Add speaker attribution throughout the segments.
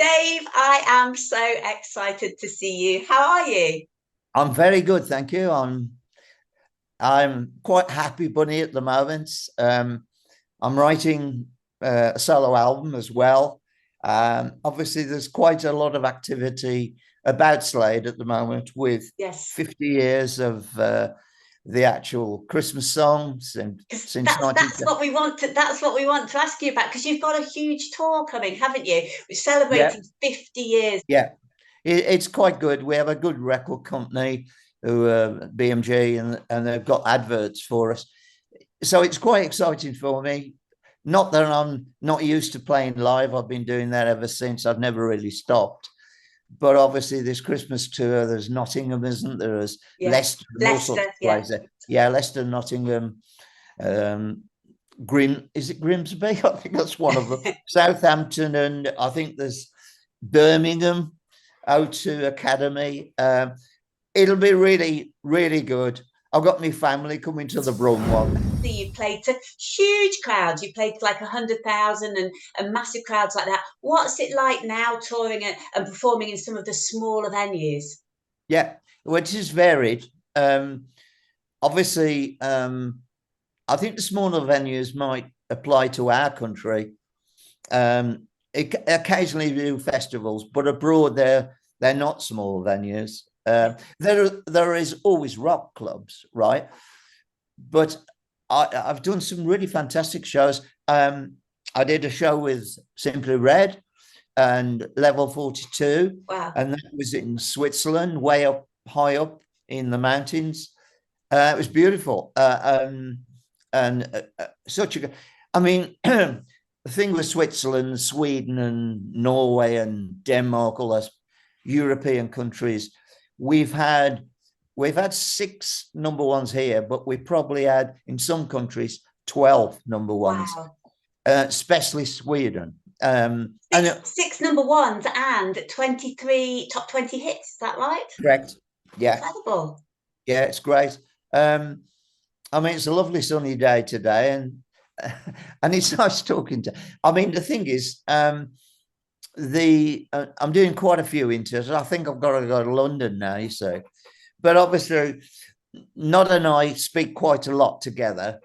Speaker 1: Dave, I am so excited to see you. How are you?
Speaker 2: I'm very good, thank you. I'm quite happy bunny at the moment. I'm writing a solo album as well. Obviously, there's quite a lot of activity about Slade at the moment with
Speaker 1: Yes,
Speaker 2: 50 years of the actual Christmas songs and
Speaker 1: because
Speaker 2: since
Speaker 1: that's
Speaker 2: 19.
Speaker 1: what we want to ask you about because you've got a huge tour coming, haven't you? We're
Speaker 2: Yeah,
Speaker 1: celebrating 50 years.
Speaker 2: yeah, it's quite good. We have a good record company who BMG, and they've got adverts for us. So it's quite exciting for me. Not that I'm not used to playing live. I've been doing that ever since. I've never really stopped. But obviously, this Christmas tour, there's Nottingham, isn't there? There's
Speaker 1: Yes,
Speaker 2: Leicester and all sorts
Speaker 1: Leicester.
Speaker 2: of
Speaker 1: Yeah,
Speaker 2: places. Yeah, Leicester, Nottingham, um, is it Grimsby? I think that's one of them. Southampton, and I think there's Birmingham, O2 Academy. It'll be really, really good. I've got my family coming to the Brum one.
Speaker 1: you played to huge crowds. You played to like 100,000 and massive crowds like that. What's it like now touring and performing in some of the smaller venues?
Speaker 2: Yeah, which is varied. Obviously, I think the smaller venues might apply to our country. Occasionally we do festivals, but abroad they're not small venues. There is always rock clubs, right? But I've done some really fantastic shows. I did a show with Simply Red and Level 42,
Speaker 1: Wow.
Speaker 2: and that was in Switzerland, way up high up in the mountains. It was beautiful, and such a. I mean, the thing with Switzerland, Sweden, and Norway and Denmark, all those European countries, we've had we've had six number ones here, but we probably had in some countries 12 number ones,
Speaker 1: Wow.
Speaker 2: especially Sweden. And
Speaker 1: Six number ones and 23 top 20 hits. Is that right?
Speaker 2: correct, yeah,
Speaker 1: Incredible.
Speaker 2: yeah, it's great. Um, I mean, it's a lovely sunny day today, and it's nice talking to. I mean, the thing is, the I'm doing quite a few interviews. I think I've got to go to London now. You see, but obviously, Nod and I speak quite a lot together,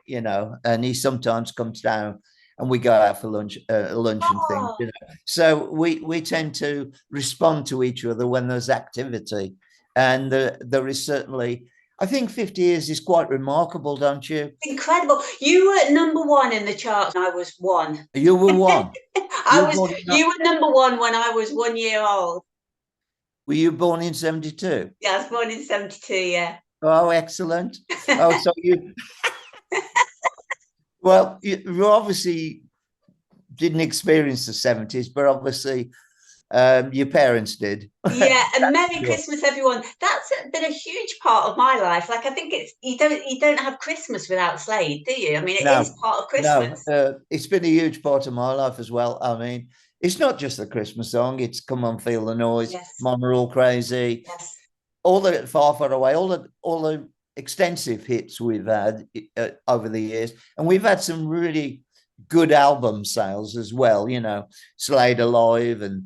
Speaker 2: and he sometimes comes down and we go out for lunch and things,
Speaker 1: Oh,
Speaker 2: So we tend to respond to each other when there's activity, and there is certainly. I think 50 years is quite remarkable, don't you?
Speaker 1: incredible. You were number one in the charts when I was one.
Speaker 2: You were one. You
Speaker 1: I
Speaker 2: were
Speaker 1: was
Speaker 2: born in,
Speaker 1: you were number one when I was 1 year old.
Speaker 2: were you born in 72?
Speaker 1: Yeah, I was born in 72, yeah.
Speaker 2: Oh, excellent. Oh, so well, you obviously didn't experience the 70s, but obviously your parents did.
Speaker 1: Yeah, and Merry
Speaker 2: Sure.
Speaker 1: Christmas, everyone. That's been a huge part of my life. Like I think it's you don't have Christmas without Slade, do you? I mean, it is
Speaker 2: No,
Speaker 1: part of
Speaker 2: no,
Speaker 1: Christmas.
Speaker 2: it's been a huge part of my life as well. I mean, it's not just the Christmas song, it's Come On Feel the Noise,
Speaker 1: Yes,
Speaker 2: Mama All Crazy,
Speaker 1: yes.
Speaker 2: all the Far, Far Away, all the extensive hits we've had over the years. And we've had some really good album sales as well, Slade Alive and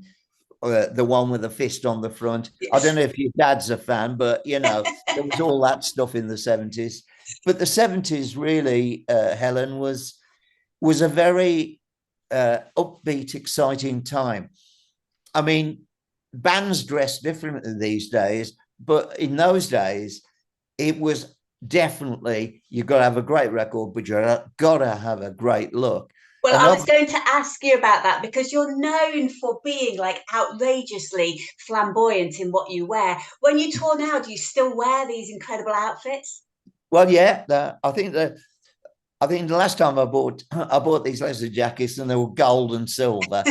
Speaker 2: the one with the fist on the front. I don't
Speaker 1: Yes.
Speaker 2: know if your dad's a fan, but there was all that stuff in the 70s. But the 70s really, Helen, was a very upbeat, exciting time. I mean, bands dress differently these days, but in those days, it was definitely you got to have a great record, but you got to have a great look.
Speaker 1: Well,
Speaker 2: And
Speaker 1: I was going to ask you about that because you're known for being like outrageously flamboyant in what you wear. When you tour now, do you still wear these incredible outfits?
Speaker 2: well, yeah, I think the last time I bought these leather jackets and they were gold and silver,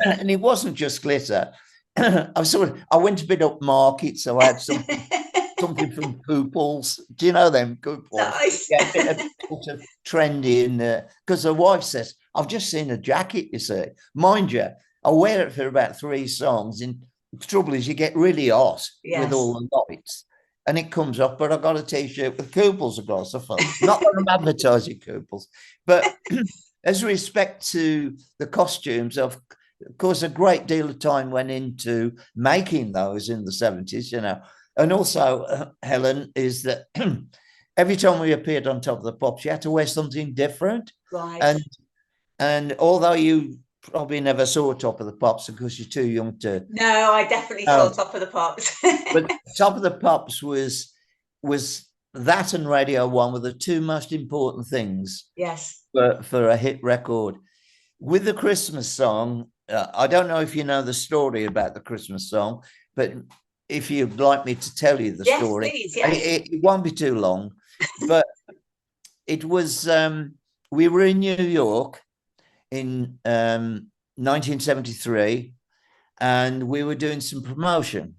Speaker 2: and it wasn't just glitter. I went a bit up market, so I had something from Pooples. Do you know them Pooples?
Speaker 1: Nice.
Speaker 2: Yeah, a bit sort of trendy in there. Because the wife says, "I've just seen a jacket." You see, mind you, I wear it for about three songs. And the trouble is, you get really hot with
Speaker 1: Yes.
Speaker 2: all the lights, and it comes off. But I got a T-shirt with Couples across the front. Not that I'm advertising Couples, but as respect to the costumes, of course, a great deal of time went into making those in the 70s, you know. And also, Helen, is that every time we appeared on Top of the Pops, you had to wear something different.
Speaker 1: Right.
Speaker 2: And although you probably never saw Top of the Pops because you're too young to.
Speaker 1: No, I definitely saw Top of the Pops.
Speaker 2: But Top of the Pops was that and Radio One were the two most important things.
Speaker 1: Yes.
Speaker 2: For a hit record. With the Christmas song, I don't know if you know the story about the Christmas song, but if you'd like me to tell you the story,
Speaker 1: please, yes.
Speaker 2: It won't be too long. But it was we were in New York in 1973, and we were doing some promotion.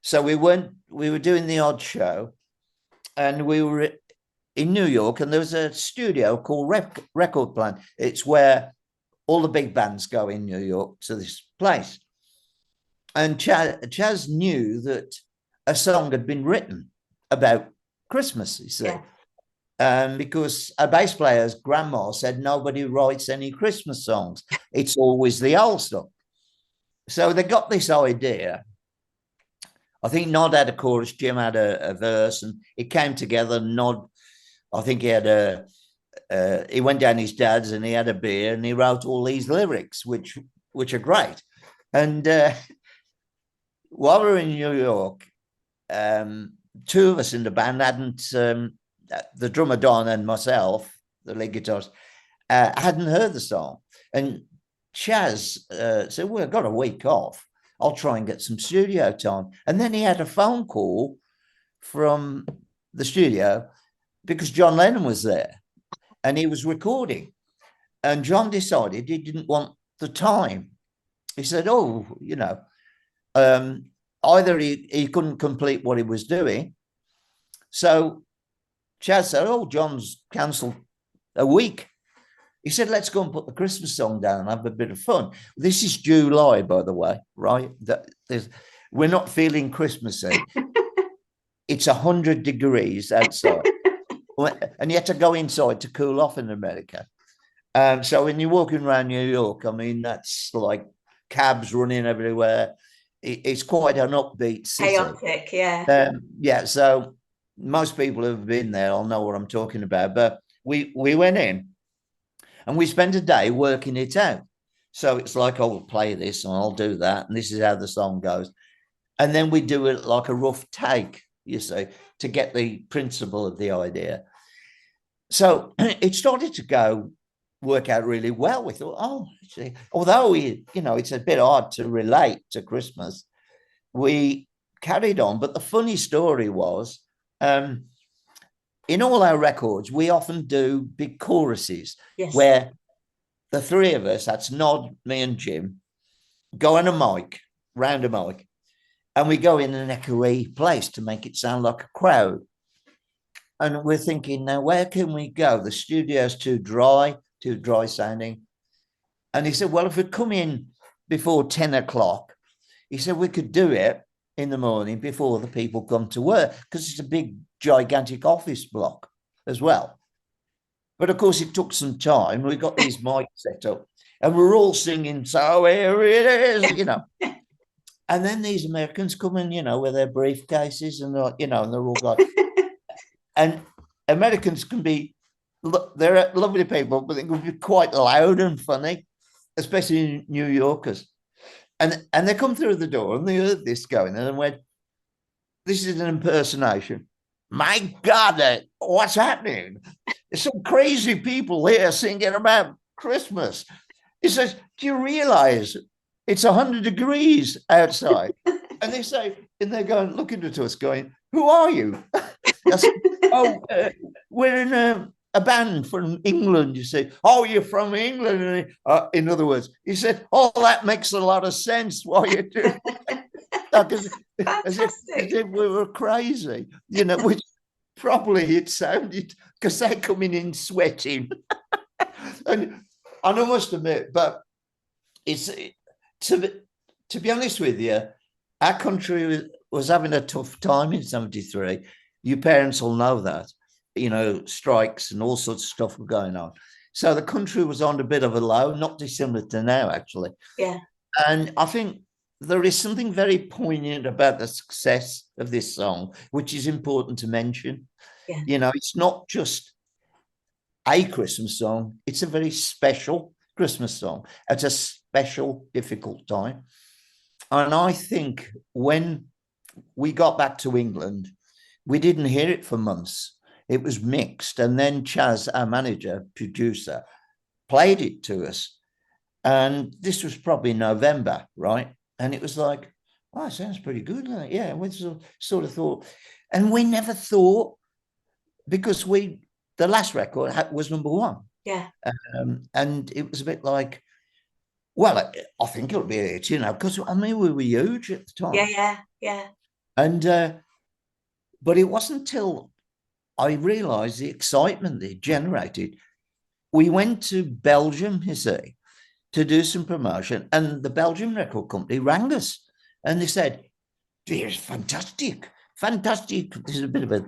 Speaker 2: So we were doing the Odd Show, and we were in New York, and there was a studio called Record Plant. It's where all the big bands go in New York to this place. And Chaz knew that a song had been written about Christmas, you see. Yeah. Because a bass player's grandma said nobody writes any Christmas songs. It's always the old stuff. So they got this idea. I think Nod had a chorus, Jim had a verse, and it came together. Nod, I think he had he went down his dad's and he had a beer and he wrote all these lyrics, which are great. And while we were in New York, two of us in the band hadn't, the drummer Don and myself, the lead guitarist, hadn't heard the song. And Chaz said, well, I've got a week off. I'll try and get some studio time. And then he had a phone call from the studio because John Lennon was there and he was recording. And John decided he didn't want the time. He said, oh, you know, either he couldn't complete what he was doing. So Chaz said, oh, John's cancelled a week. He said, let's go and put the Christmas song down and have a bit of fun. This is July, by the way, right? We're not feeling Christmassy. It's 100 degrees outside. And you had to go inside to cool off in America. So when you're walking around New York, I mean, that's like cabs running everywhere. It's quite an upbeat city.
Speaker 1: Chaotic, yeah.
Speaker 2: Yeah, so most people who have been there will know what I'm talking about. But we went in and we spent a day working it out. So it's like, I'll play this and I'll do that. And this is how the song goes. And then we do it like a rough take, you see, to get the principle of the idea. So it started to work out really well. We thought, oh, see, although it's a bit hard to relate to Christmas, we carried on. But the funny story was, in all our records, we often do big choruses.
Speaker 1: Yes.
Speaker 2: Where the three of us, that's Nod, me and Jim, go on a mic, round a mic, and we go in an echoey place to make it sound like a crowd. And we're thinking, now, where can we go? The studio's too dry sounding. And he said, well, if we come in before 10 o'clock, he said, we could do it in the morning before the people come to work, because it's a big, gigantic office block as well. But of course, it took some time. We got these mics set up and we're all singing, so here it is, you know. And then these Americans come in, you know, with their briefcases and, you know, and they're all like, and Americans can be, they're lovely people, but they can be quite loud and funny, especially New Yorkers. And they come through the door and they heard this going and went, this is an impersonation. My God, what's happening? There's some crazy people here singing about Christmas. He says, do you realize it's 100 degrees outside? And they say, and they're going, looking at us going, who are you? I said, we're in a band from England, you see. Oh, you're from England. In other words, he said, oh, that makes a lot of sense why you're doing that. As if we were crazy, you know, which probably it sounded, because they're coming in sweating. And I must admit, but it's to be honest with you, our country was having a tough time in 73. Your parents will know that, you know, strikes and all sorts of stuff were going on. So the country was on a bit of a low, not dissimilar to now, actually.
Speaker 1: Yeah.
Speaker 2: And I think there is something very poignant about the success of this song, which is important to mention.
Speaker 1: Yeah.
Speaker 2: You know, it's not just a Christmas song, it's a very special Christmas song at a special, difficult time. And I think when we got back to England, we didn't hear it for months. It was mixed. And then Chaz, our manager, producer, played it to us. And this was probably November, right? And it was like, oh, it sounds pretty good. Yeah, we sort of thought. And we never thought, because the last record was number one.
Speaker 1: Yeah.
Speaker 2: And it was a bit like, well, I think it'll be a hit, you know, because I mean, we were huge at the time.
Speaker 1: Yeah.
Speaker 2: And, but it wasn't until I realized the excitement that it generated. We went to Belgium, you see, to do some promotion, and the Belgian record company rang us and they said, "It's fantastic. This is a bit of a,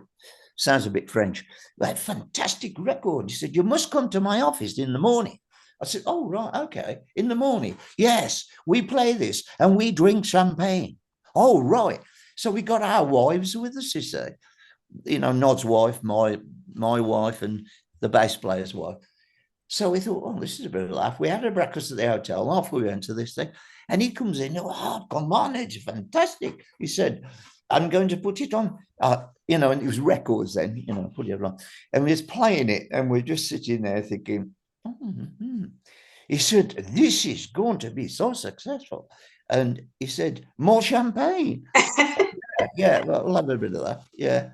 Speaker 2: sounds a bit French, but fantastic record." He said, "You must come to my office in the morning." I said, "Oh, right, okay. In the morning. Yes, we play this and we drink champagne." "Oh, right." So we got our wives with us, you see. You know, Nod's wife, my wife, and the bass player's wife. So we thought, oh, this is a bit of a laugh. We had a breakfast at the hotel. Off we went to this thing. And he comes in, "Oh, come on, it's fantastic." He said, "I'm going to put it on." You know, and it was records then, you know, put it on. And we was playing it and we're just sitting there thinking, He said, "This is going to be so successful." And he said, "More champagne." Yeah, we'll have a bit of that. Yeah.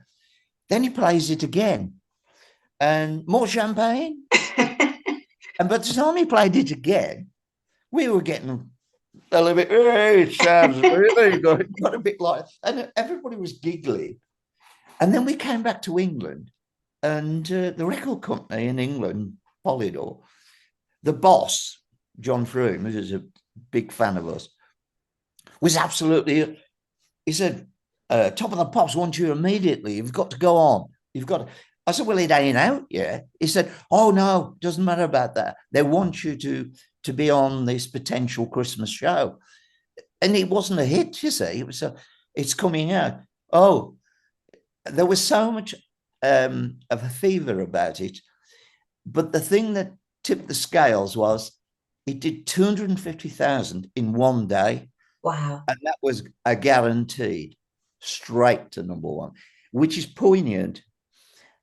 Speaker 2: Then he plays it again and more champagne. And by the time he played it again, we were getting a little bit, "Hey, it sounds really good." Got a bit like, and everybody was giggling. And then we came back to England, and the record company in England, Polydor, the boss, John Froome, who's a big fan of us, was absolutely, he said, "Top of the Pops want you immediately. You've got to go on. You've got to." I said, "Well, it ain't out yet." He said, "Oh, no, doesn't matter about that. They want you to be on this potential Christmas show." And it wasn't a hit, you see. It was it's coming out. Oh, there was so much of a fever about it. But the thing that tipped the scales was it did 250,000 in one day.
Speaker 1: Wow.
Speaker 2: And that was a guaranteed straight to number one, which is poignant.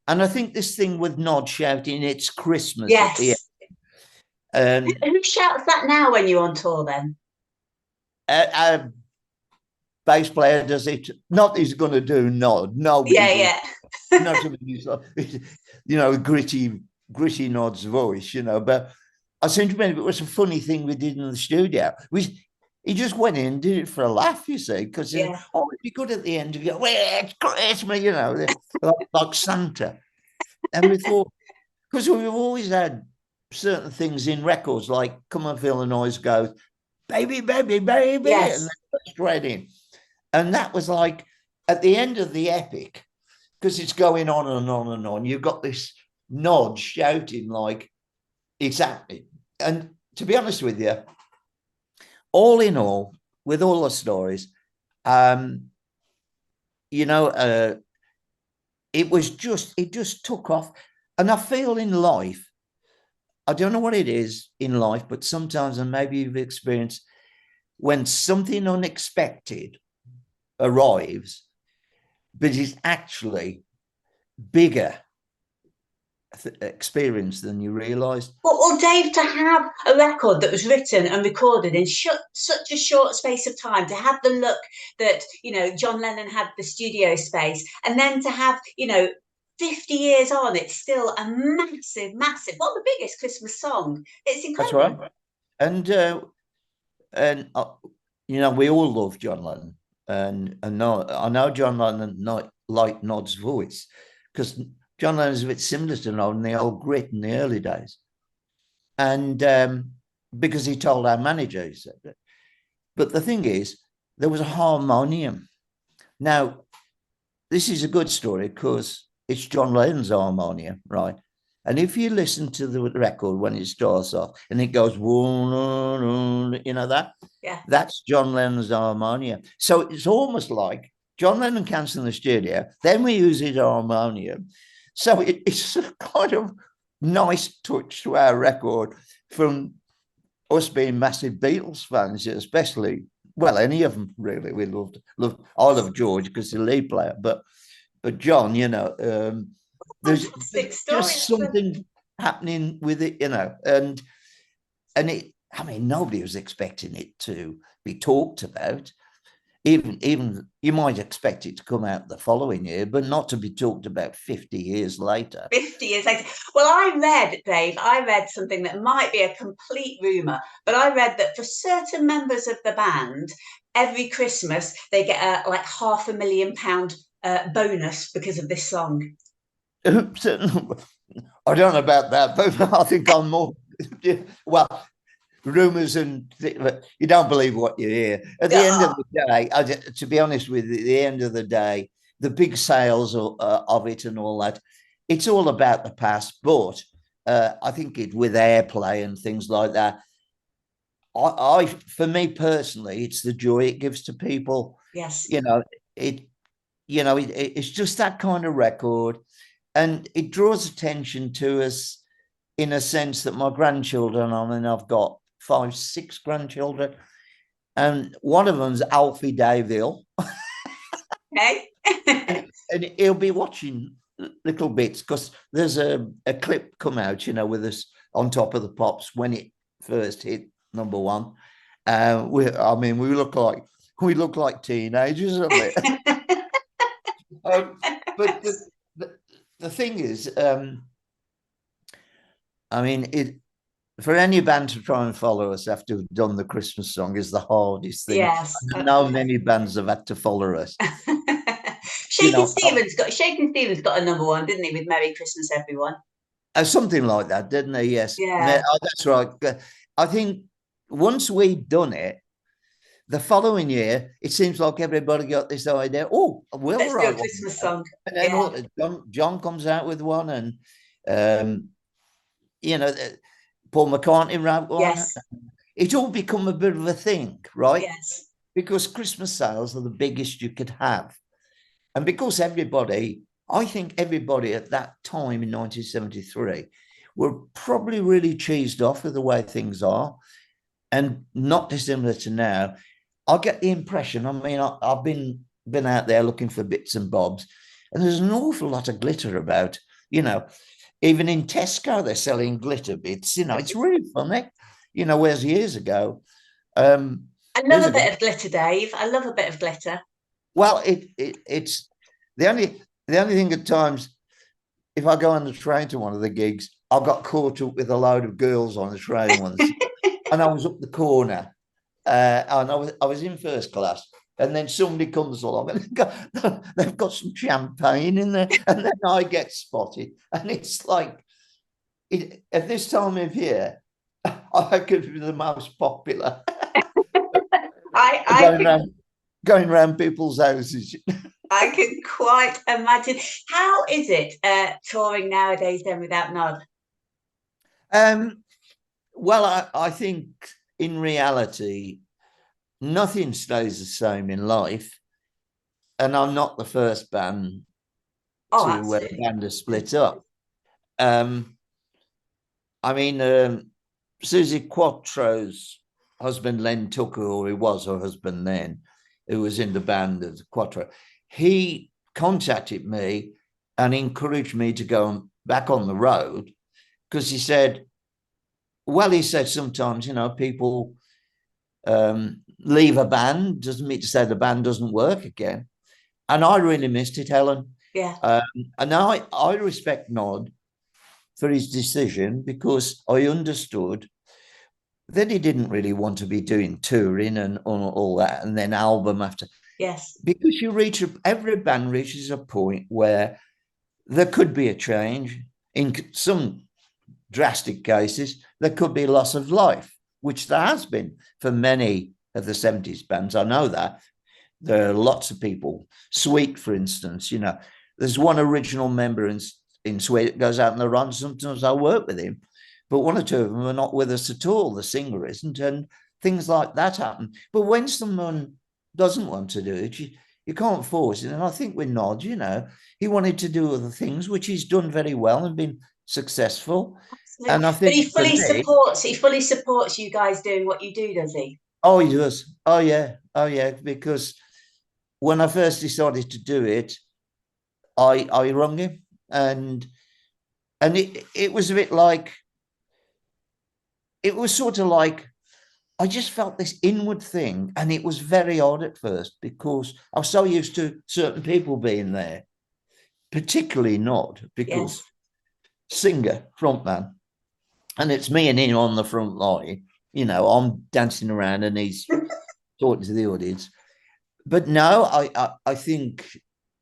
Speaker 2: And I think this thing with Nod shouting, "It's Christmas" at the
Speaker 1: Yes.
Speaker 2: end.
Speaker 1: Who shouts that now when you're on tour then?
Speaker 2: Our bass player does it. Not he's going to do Nod. Nobody's
Speaker 1: Yeah.
Speaker 2: not somebody's like, you know, gritty Nod's voice, you know. But I seem to remember it was a funny thing we did in the studio. He just went in and did it for a laugh, you see, because he said,
Speaker 1: Yeah.
Speaker 2: "Oh, it'd be good at the end to go, well, it's Christmas," you know, like Santa. And we thought, because we've always had certain things in records, like "Come on, Feel the Noise" goes, "Baby, baby, baby," and
Speaker 1: Yes.
Speaker 2: then straight in. And that was like at the end of the epic, because it's going on and on and on. You've got this Nod shouting like it's happening. And to be honest with you, all in all, with all the stories, you know, it just took off. And I feel in life, I don't know what it is in life, but sometimes, and maybe you've experienced, when something unexpected arrives, but it's actually bigger experience than you realized.
Speaker 1: Well, Dave, to have a record that was written and recorded in such a short space of time, to have the look that, you know, John Lennon had the studio space, and then to have, you know, 50 years on, it's still a massive, well, the biggest Christmas song. It's
Speaker 2: That's
Speaker 1: incredible.
Speaker 2: right. And you know, we all love John Lennon, and no, I know John Lennon not like Nod's voice, because John Lennon's a bit similar to Nod in the old grit in the early days, and because he told our manager, he said that. But the thing is, there was a harmonium. Now, this is a good story because it's John Lennon's harmonium, right? And if you listen to the record when it starts off and it goes, you know that?
Speaker 1: Yeah.
Speaker 2: That's John Lennon's harmonium. So it's almost like John Lennon comes in the studio, then we use his harmonium. So it's a kind of nice touch to our record from us being massive Beatles fans, especially, well, any of them really. We love. I love George because he's the lead player, but John, you know, there's
Speaker 1: Fantastic story.
Speaker 2: just something happening with it, you know, and it. I mean, nobody was expecting it to be talked about. Even you might expect it to come out the following year, but not to be talked about 50 years later.
Speaker 1: 50 years later. Well, Dave, I read something that might be a complete rumour, but I read that for certain members of the band, every Christmas they get a like £500,000 bonus because of this song.
Speaker 2: I don't know about that, but I think I'm more, well, rumours and you don't believe what you hear. At the end of the day, to be honest with you, at the end of the day, the big sales of it and all that, it's all about the past. But I think with airplay and things like that, for me personally, it's the joy it gives to people.
Speaker 1: Yes.
Speaker 2: It's just that kind of record, and it draws attention to us in a sense that my grandchildren, I mean, I've got 5, 6 grandchildren, and one of them's Alfie Daville.
Speaker 1: Okay.
Speaker 2: and he'll be watching little bits because there's a clip come out, you know, with us on Top of the Pops when it first hit #1. We look like teenagers, don't we? But the thing is, for any band to try and follow us after we've done the Christmas song is the hardest thing.
Speaker 1: Yes.
Speaker 2: I know many bands have had to follow us.
Speaker 1: Shakin' Stevens got a #1, didn't he, with Merry Christmas, Everyone?
Speaker 2: Something like that, didn't he? Yes.
Speaker 1: Yeah.
Speaker 2: That's right. I think once we'd done it, the following year, it seems like everybody got this idea. Oh,
Speaker 1: let's do a Christmas song.
Speaker 2: And then John comes out with one, and Paul McCartney wrote one.
Speaker 1: Yes.
Speaker 2: It's all become a bit of a thing, right?
Speaker 1: Yes.
Speaker 2: Because Christmas sales are the biggest you could have. And because I think everybody at that time in 1973 were probably really cheesed off with the way things are, and not dissimilar to now. I get the impression, I mean, I've been out there looking for bits and bobs, and there's an awful lot of glitter about, you know. Even in Tesco, they're selling glitter bits. You know, it's really funny. You know, whereas years ago,
Speaker 1: I love a bit of glitter, Dave. I love a bit of glitter.
Speaker 2: Well, it's the only thing at times. If I go on the train to one of the gigs, I got caught up with a load of girls on the train once, and I was up the corner, and I was in first class. And then somebody comes along and they've got some champagne in there, and then I get spotted. And it's like, at this time of year, I could be the most popular. Going around people's houses.
Speaker 1: I can quite imagine. How is it touring nowadays then without Nod?
Speaker 2: Well, I think in reality, nothing stays the same in life, and I'm not the first band where the band has split up. Susie Quattro's husband, Len Tucker, or he was her husband then, who was in the band of Quattro, he contacted me and encouraged me to go back on the road, because he said sometimes, you know, people leave a band, doesn't mean to say the band doesn't work again. And I really missed it, Helen.
Speaker 1: Yeah.
Speaker 2: And I respect Nod for his decision, because I understood that he didn't really want to be doing touring and all that, and then album after.
Speaker 1: Yes.
Speaker 2: Because every band reaches a point where there could be a change. In some drastic cases, there could be loss of life, which there has been for many of the 70s bands. I know that. There are lots of people. Sweet, for instance, you know, there's one original member in in Sweden, goes out on the run. Sometimes I work with him, but one or two of them are not with us at all. The singer isn't, and things like that happen. But when someone doesn't want to do it, you can't force it. And I think with Nod, he wanted to do other things, which he's done very well and been successful.
Speaker 1: Absolutely.
Speaker 2: And I
Speaker 1: But he
Speaker 2: think for
Speaker 1: fully
Speaker 2: me,
Speaker 1: supports. He fully supports you guys doing what you do, does he?
Speaker 2: oh, he does. Oh, yeah. Oh, yeah. Because when I first decided to do it, I rung him, and it was a bit like, it was sort of like, I just felt this inward thing, and it was very odd at first because I was so used to certain people being there, particularly Nod, because
Speaker 1: Yes.
Speaker 2: singer, frontman, and it's me and him on the front line. I'm dancing around and he's talking to the audience. But no, I think,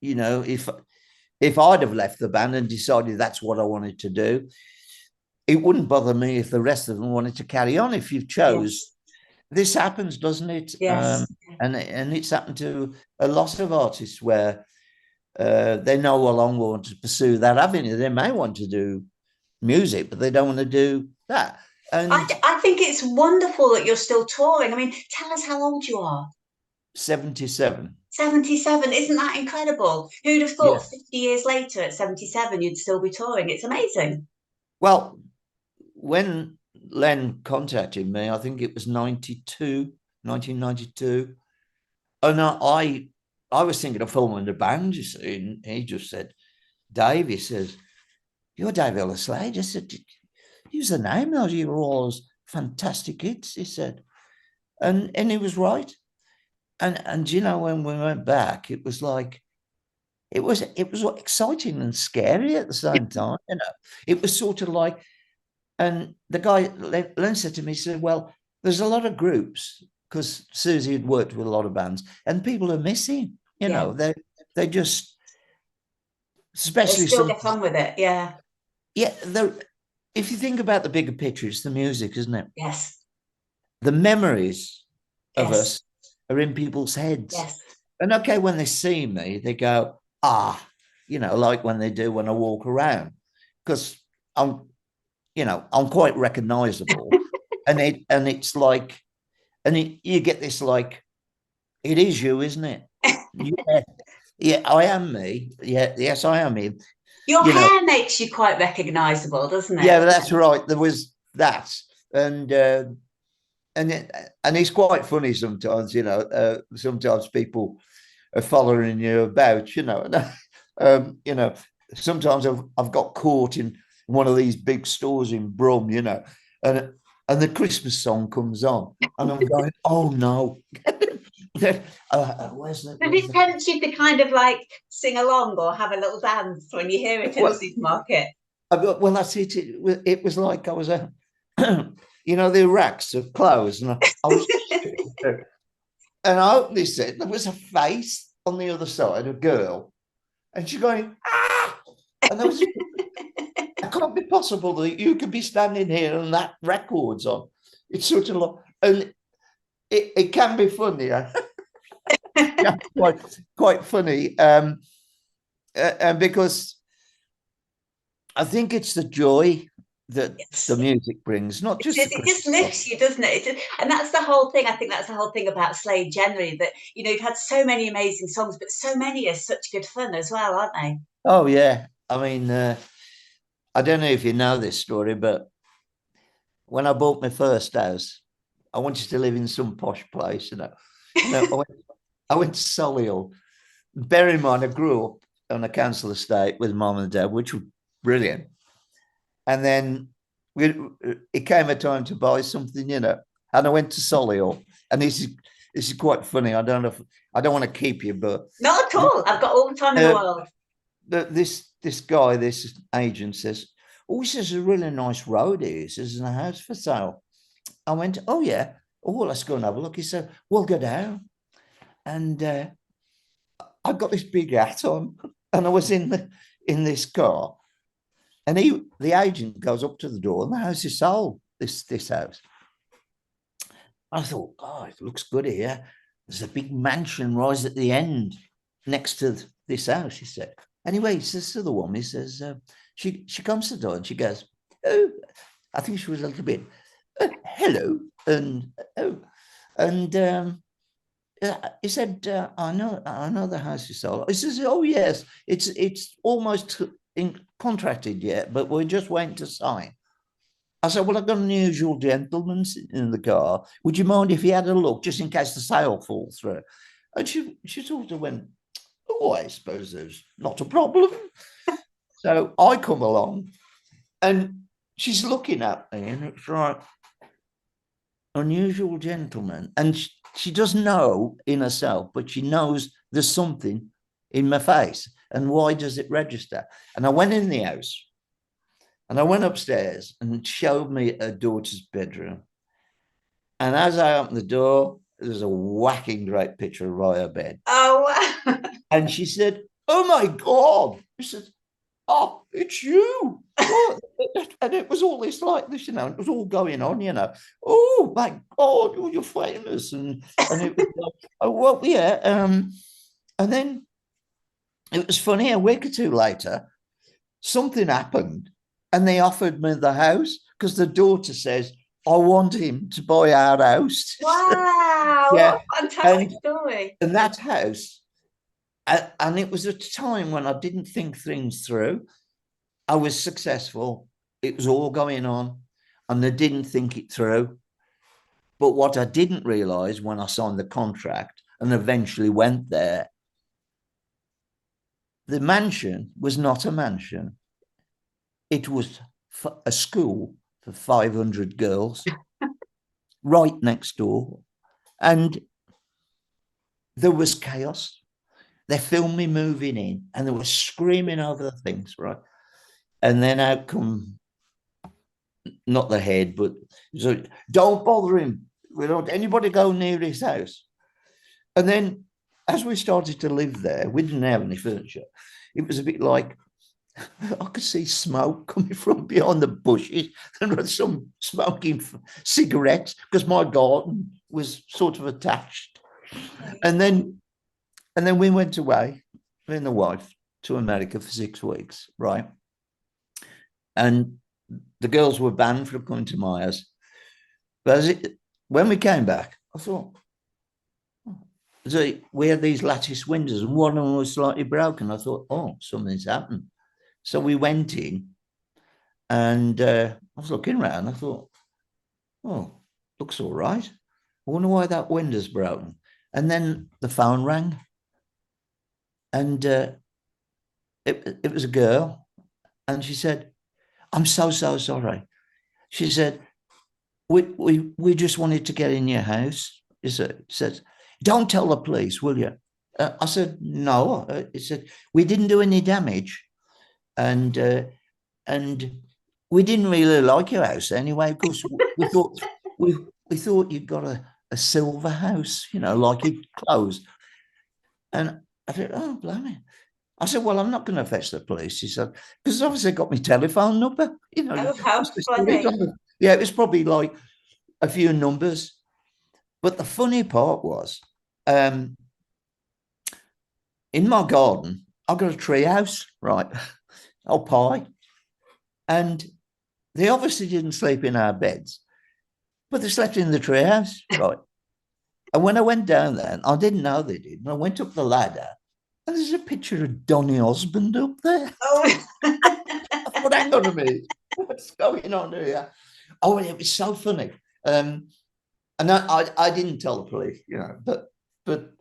Speaker 2: if I'd have left the band and decided that's what I wanted to do, it wouldn't bother me if the rest of them wanted to carry on. If you've chose,
Speaker 1: Yes.
Speaker 2: this happens, doesn't it?
Speaker 1: Yes.
Speaker 2: And it's happened to a lot of artists where they no longer want to pursue that avenue. They may want to do music, but they don't want to do that. And
Speaker 1: I think it's wonderful that you're still touring. I mean, tell us how old you are.
Speaker 2: 77.
Speaker 1: 77. Isn't that incredible? Who'd have
Speaker 2: Yeah.
Speaker 1: thought 50 years later at 77 you'd still be touring? It's amazing.
Speaker 2: Well, when Len contacted me, I think it was 1992. And I was thinking of forming the band, you see, and he just said, Dave, he says, you're Dave Ellis Slade. I said, use the name, those you were all fantastic hits, he said. And he was right. And when we went back, it was like, it was exciting and scary at the same time. It was sort of like, and the guy, Len said to me, he said, well, there's a lot of groups, because Susie had worked with a lot of bands, and people are missing,
Speaker 1: Yeah.
Speaker 2: they just,
Speaker 1: They
Speaker 2: especially
Speaker 1: still
Speaker 2: some,
Speaker 1: get on with it. Yeah.
Speaker 2: yeah, if you think about the bigger picture, it's the music, isn't it?
Speaker 1: Yes.
Speaker 2: The memories of
Speaker 1: Yes.
Speaker 2: us are in people's heads.
Speaker 1: Yes.
Speaker 2: And okay, when they see me, they go, like when they do when I walk around, because I'm quite recognizable. It's like, you get this like, it is you, isn't it? Yeah, yeah, I am me. Yeah, yes, I am me.
Speaker 1: Your
Speaker 2: You know,
Speaker 1: hair makes you quite recognizable, doesn't it?
Speaker 2: yeah, but that's right. There was that, and and it's quite funny sometimes. Sometimes people are following you about. Um, you know, sometimes I've got caught in one of these big stores in Brum. And the Christmas song comes on, and I'm going, oh no. Where's the,
Speaker 1: Does
Speaker 2: where's
Speaker 1: it
Speaker 2: the
Speaker 1: tempt you to kind of like sing along or have a little dance when you hear it in the
Speaker 2: well,
Speaker 1: supermarket?
Speaker 2: well, that's it. It was like I was the racks of clothes, and I was, and I opened this, there was a face on the other side, a girl, and she's going, ah, and there was, it can't be possible that you could be standing here and that record's on. It's sort of like, and it can be funny, yeah, quite funny, and because I think it's the joy that
Speaker 1: Yes.
Speaker 2: the music brings, not just the
Speaker 1: It just
Speaker 2: Christmas song.
Speaker 1: lifts you, doesn't it? And that's the whole thing. I think that's the whole thing about Slade generally, that, you've had so many amazing songs, but so many are such good fun as well, aren't they?
Speaker 2: Oh yeah, I mean, I don't know if you know this story, but when I bought my first house, I wanted to live in some posh place. I went to Solihull. Bear in mind, I grew up on a council estate with mum and dad, which were brilliant. And then it came a time to buy something, and I went to Solihull. And this is quite funny. I don't know if I don't want to keep you, but
Speaker 1: Not at all. I've got all the time in the
Speaker 2: uh,
Speaker 1: world.
Speaker 2: this guy, this agent says, oh, he says, a really nice road here. He says, there's a house for sale. I went, oh yeah. Oh, well, let's go and have a look. He said, we'll go down. And I got this big hat on, and I was in this car. And the agent goes up to the door, and the house is sold. This house. I thought, oh, it looks good here. There's a big mansion right at the end next to this house, he said. Anyway, he says to the woman, he says, she comes to the door and she goes, oh, I think she was a little bit, hello, and oh, and he said, I know the house is sold. He says, oh yes, it's almost contracted yet, but we're just waiting to sign. I said, well, I've got an unusual gentleman sitting in the car. Would you mind if he had a look, just in case the sale falls through? And she sort of went, oh, I suppose there's not a problem. So I come along and she's looking at me and it's like, unusual gentleman. And she doesn't know in herself, but she knows there's something in my face. And why does it register? And I went in the house and I went upstairs and it showed me her daughter's bedroom. And as I opened the door, there's a whacking great picture of her bed.
Speaker 1: Oh, wow.
Speaker 2: And she said, oh my God. She said, oh, it's you. And it was all this like this, it was all going on, oh my God, oh, you're famous. And it was like, oh, well, yeah. And then it was funny, a week or two later, something happened and they offered me the house because the daughter says, I want him to buy our house.
Speaker 1: Wow,
Speaker 2: Yeah.
Speaker 1: what a fantastic story.
Speaker 2: And that house, and it was at a time when I didn't think things through. I was successful. It was all going on and I didn't think it through. But what I didn't realize when I signed the contract and eventually went there, the mansion was not a mansion. It was a school for 500 girls right next door. And there was chaos. They filmed me moving in and they were screaming over the things, right? And then out come, not the head, but so don't bother him. We don't anybody go near his house. And then as we started to live there, we didn't have any furniture. It was a bit like I could see smoke coming from behind the bushes and some smoking cigarettes because my garden was sort of attached. And then we went away, me and the wife, to America for 6 weeks, right? And the girls were banned from coming to my house. But when we came back, I thought, so we had these lattice windows and one of them was slightly broken. I thought, oh, something's happened. So we went in and I was looking around. I thought, oh, looks all right. I wonder why that window's broken. And then the phone rang and it was a girl. And she said, I'm so sorry. She said, we just wanted to get in your house. He said, don't tell the police, will you? I said, no. He said, we didn't do any damage. And we didn't really like your house anyway, because we thought you'd got a silver house, like it closed. And I said, oh, blimey. I said, well, I'm not going to fetch the police. He said, because obviously got my telephone number,
Speaker 1: Oh, how funny.
Speaker 2: Yeah, it was probably like a few numbers. But the funny part was, in my garden, I've got a tree house, right? Oh, pie. And they obviously didn't sleep in our beds, but they slept in the tree house, right? And when I went down there, I didn't know they did. And I went up the ladder, and there's a picture of Donny Osmond up there.
Speaker 1: Oh,
Speaker 2: I thought, hang on a minute, what's going on here? Oh, it was so funny. And I didn't tell the police, but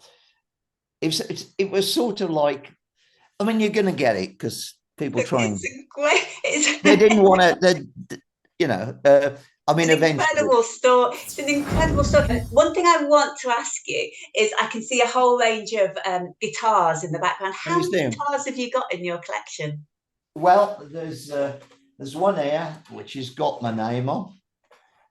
Speaker 2: it was sort of like, I mean, you're going to get it because people try and they didn't want to, I mean, eventually.
Speaker 1: Incredible story. It's an incredible story. One thing I want to ask you is, I can see a whole range of guitars in the background. How many guitars have you got in your collection?
Speaker 2: Well, there's one here which has got my name on.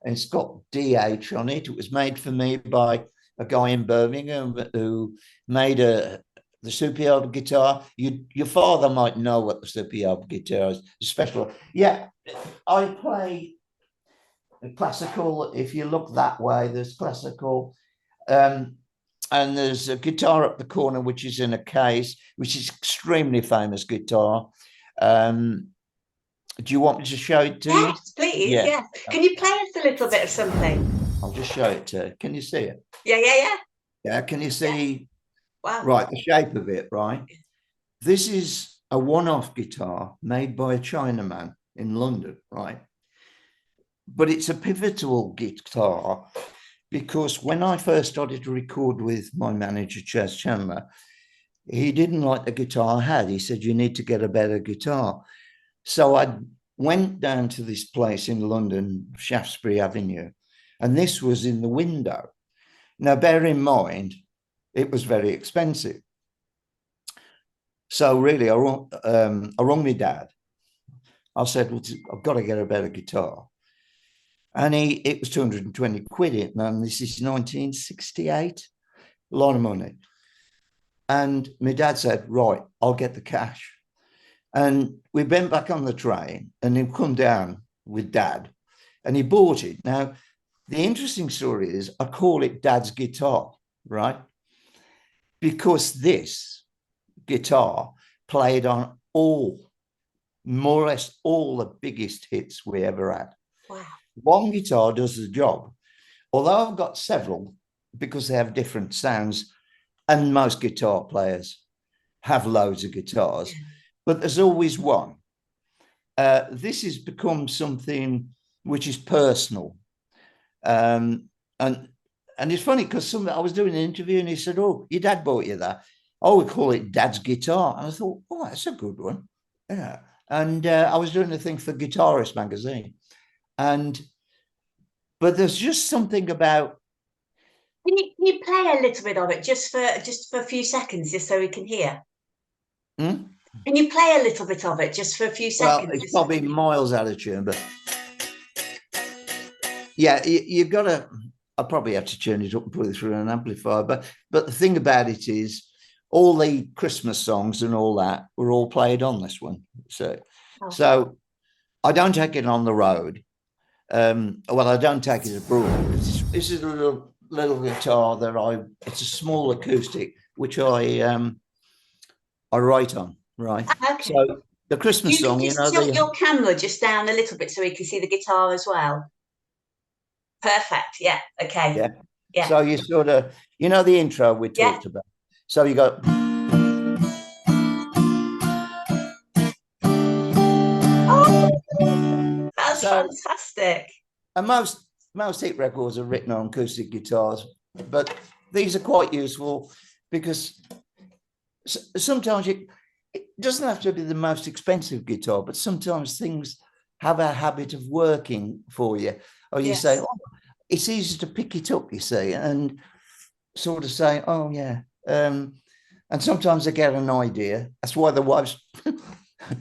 Speaker 2: It's got DH on it. It was made for me by a guy in Birmingham who made the Superb guitar. Your father might know what the Superb guitar is. Special. Yeah, I play classical. If you look that way, there's classical. And there's a guitar up the corner, which is in a case, which is extremely famous guitar. Do you want me to show it to you?
Speaker 1: Yes, please.
Speaker 2: Yeah.
Speaker 1: Yes. Can you play us a little bit of something?
Speaker 2: I'll just show it to you. Can you see it?
Speaker 1: Yeah, yeah, yeah.
Speaker 2: Yeah. Can you
Speaker 1: Yeah.
Speaker 2: see?
Speaker 1: Wow.
Speaker 2: Right, the shape of it, right? This is a one-off guitar made by a Chinaman in London, right? But it's a pivotal guitar because when I first started to record with my manager, Chaz Chandler, he didn't like the guitar I had. He said, you need to get a better guitar. So I went down to this place in London, Shaftesbury Avenue, and this was in the window. Now, bear in mind, it was very expensive. So really, I rung my dad. I said, well, I've got to get a better guitar. And it was 220 quid, and this is 1968, a lot of money. And my dad said, right, I'll get the cash. And we went back on the train and he'd come down with dad and he bought it. Now, the interesting story is I call it Dad's guitar, right? Because this guitar played on more or less all the biggest hits we ever had.
Speaker 1: Wow.
Speaker 2: One guitar does the job. Although I've got several because they have different sounds, and most guitar players have loads of guitars, but there's always one. This has become something which is personal. And it's funny because I was doing an interview and he said, oh, your dad bought you that. Oh, we call it Dad's guitar. And I thought, oh, that's a good one. Yeah. And I was doing a thing for Guitarist magazine. But there's just something about.
Speaker 1: Can you play a little bit of it just for a few seconds, just so we can hear?
Speaker 2: Hmm?
Speaker 1: Can you play a little bit of it just for a few seconds?
Speaker 2: Well, it's probably miles out of tune, but yeah, you've got to. I probably have to turn it up and put it through an amplifier. But the thing about it is, all the Christmas songs and all that were all played on this one. So I don't take it on the road. Well, I don't take it abroad. This is a little guitar that it's a small acoustic, which I write on, right?
Speaker 1: Okay.
Speaker 2: So the Christmas song,
Speaker 1: you know, tilt your camera just down a little bit so we can see the guitar as well. Perfect. Yeah. Okay.
Speaker 2: Yeah.
Speaker 1: Yeah.
Speaker 2: So you sort of, the intro we talked about. So you go.
Speaker 1: Oh, that's fantastic.
Speaker 2: And most hit records are written on acoustic guitars, but these are quite useful because sometimes it doesn't have to be the most expensive guitar, but sometimes things have a habit of working for you. Or you say, oh, it's easy to pick it up, you see, and sort of say, oh, yeah. And sometimes I get an idea. That's why the wife's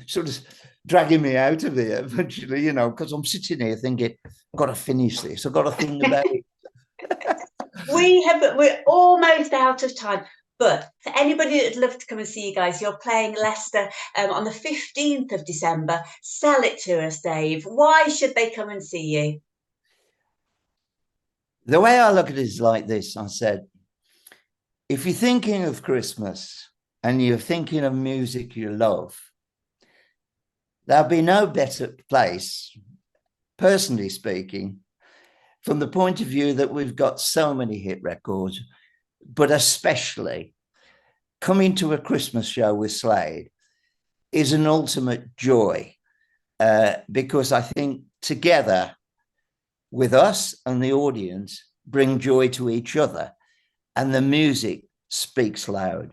Speaker 2: sort of dragging me out of here eventually, because I'm sitting here thinking, I've got to finish this. I've got to think about it.
Speaker 1: We're almost out of time. But for anybody that'd love to come and see you guys, you're playing Leicester on the 15th of December. Sell it to us, Dave. Why should they come and see you?
Speaker 2: The way I look at it is like this. I said, if you're thinking of Christmas and you're thinking of music you love, there'll be no better place, personally speaking, from the point of view that we've got so many hit records, but especially coming to a Christmas show with Slade is an ultimate joy because I think together with us and the audience bring joy to each other, and the music speaks loud.